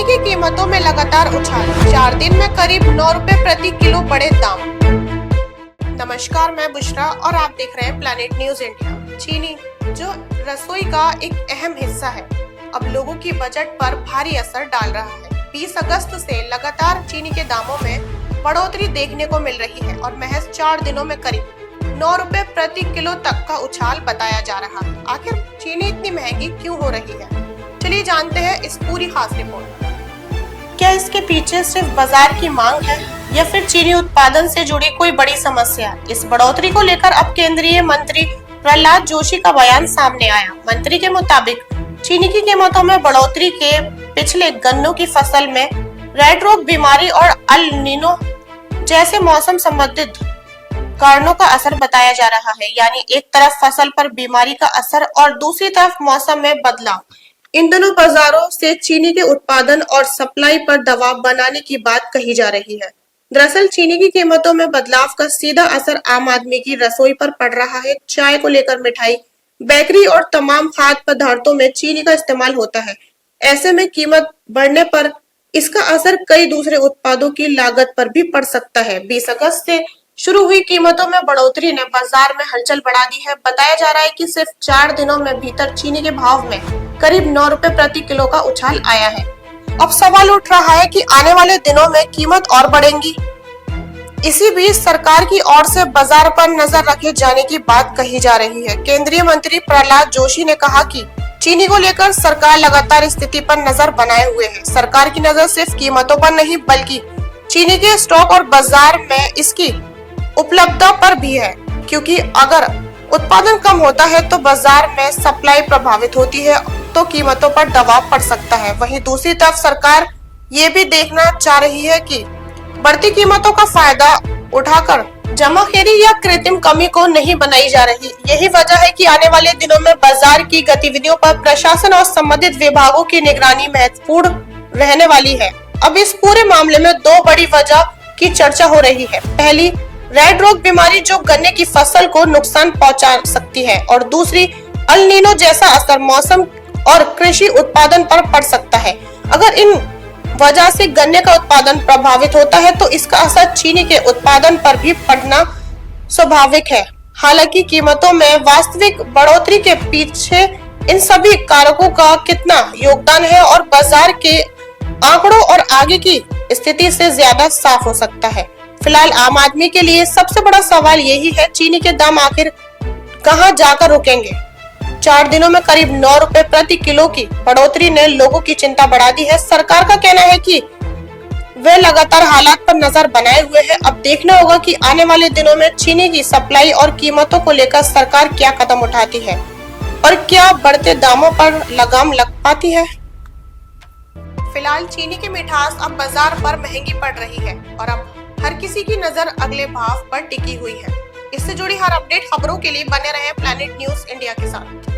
की कीमतों में लगातार उछाल, 4 दिन में करीब 9 रुपए प्रति किलो बढ़े दाम। नमस्कार, मैं बुशरा और आप देख रहे हैं प्लैनेट न्यूज इंडिया। चीनी, जो रसोई का एक अहम हिस्सा है, अब लोगों की बजट पर भारी असर डाल रहा है। 20 अगस्त से लगातार चीनी के दामों में बढ़ोतरी देखने को मिल रही है और महज 4 दिनों में करीब 9 रुपए प्रति किलो तक का उछाल बताया जा रहा है। आखिर चीनी इतनी महंगी क्यों हो रही है? चलिए जानते हैं इस पूरी खास रिपोर्ट। क्या इसके पीछे सिर्फ बाजार की मांग है या फिर चीनी उत्पादन से जुड़ी कोई बड़ी समस्या? इस बढ़ोतरी को लेकर अब केंद्रीय मंत्री प्रहलाद जोशी का बयान सामने आया। मंत्री के मुताबिक चीनी की कीमतों में बढ़ोतरी के पिछले गन्नों की फसल में रेड रोग बीमारी और अल नीनो जैसे मौसम संबंधित कारणों का असर बताया जा रहा है। यानी एक तरफ फसल पर बीमारी का असर और दूसरी तरफ मौसम में बदलाव। इन दोनों बाजारों से चीनी के उत्पादन और सप्लाई पर दबाव बनाने की बात कही जा रही है। दरअसल चीनी की कीमतों में बदलाव का सीधा असर आम आदमी की रसोई पर पड़ रहा है। चाय को लेकर मिठाई, बेकरी और तमाम खाद्य पदार्थों में चीनी का इस्तेमाल होता है। ऐसे में कीमत बढ़ने पर इसका असर कई दूसरे उत्पादों की लागत पर भी पड़ सकता है। 20 अगस्त से शुरू हुई कीमतों में बढ़ोतरी ने बाजार में हलचल बढ़ा दी है। बताया जा रहा है कि सिर्फ 4 दिनों में भीतर चीनी के भाव में करीब 9 रुपए प्रति किलो का उछाल आया है। अब सवाल उठ रहा है कि आने वाले दिनों में कीमत और बढ़ेंगी। इसी बीच सरकार की ओर से बाजार पर नजर रखे जाने की बात कही जा रही है। केंद्रीय मंत्री प्रहलाद जोशी ने कहा कि चीनी को लेकर सरकार लगातार स्थिति पर नजर बनाए हुए है। सरकार की नजर सिर्फ कीमतों पर नहीं बल्कि चीनी के स्टॉक और बाजार में इसकी उपलब्धता पर भी है, क्योंकि अगर उत्पादन कम होता है तो बाजार में सप्लाई प्रभावित होती है तो कीमतों पर दबाव पड़ सकता है। वहीं दूसरी तरफ सरकार ये भी देखना चाह रही है कि बढ़ती कीमतों का फायदा उठाकर जमाखोरी या कृत्रिम कमी को नहीं बनाई जा रही। यही वजह है कि आने वाले दिनों में बाजार की गतिविधियों पर प्रशासन और संबंधित विभागों की निगरानी महत्वपूर्ण रहने वाली है। अब इस पूरे मामले में 2 बड़ी वजह की चर्चा हो रही है। पहली, रेड रोग बीमारी जो गन्ने की फसल को नुकसान पहुंचा सकती है, और दूसरी अल नीनो जैसा असर मौसम और कृषि उत्पादन पर पड़ सकता है। अगर इन वजह से गन्ने का उत्पादन प्रभावित होता है तो इसका असर चीनी के उत्पादन पर भी पड़ना स्वाभाविक है। हालांकि कीमतों में वास्तविक बढ़ोतरी के पीछे इन सभी कारकों का कितना योगदान है और बाजार के आंकड़ों और आगे की स्थिति से ज्यादा साफ हो सकता है। फिलहाल आम आदमी के लिए सबसे बड़ा सवाल यही है, चीनी के दाम आखिर कहां जाकर रुकेंगे? 4 दिनों में करीब 9 रुपए प्रति किलो की बढ़ोतरी ने लोगों की चिंता बढ़ा दी है। सरकार का कहना है कि वे लगातार हालात पर नजर बनाए हुए हैं। अब देखना होगा कि आने वाले दिनों में चीनी की सप्लाई और कीमतों को लेकर सरकार क्या कदम उठाती है और क्या बढ़ते दामों पर लगाम लग पाती है। फिलहाल चीनी की मिठास अब बाजार पर महंगी पड़ रही है और अब हर किसी की नजर अगले भाव पर टिकी हुई है। इससे जुड़ी हर अपडेट खबरों के लिए बने रहें प्लैनेट न्यूज इंडिया के साथ।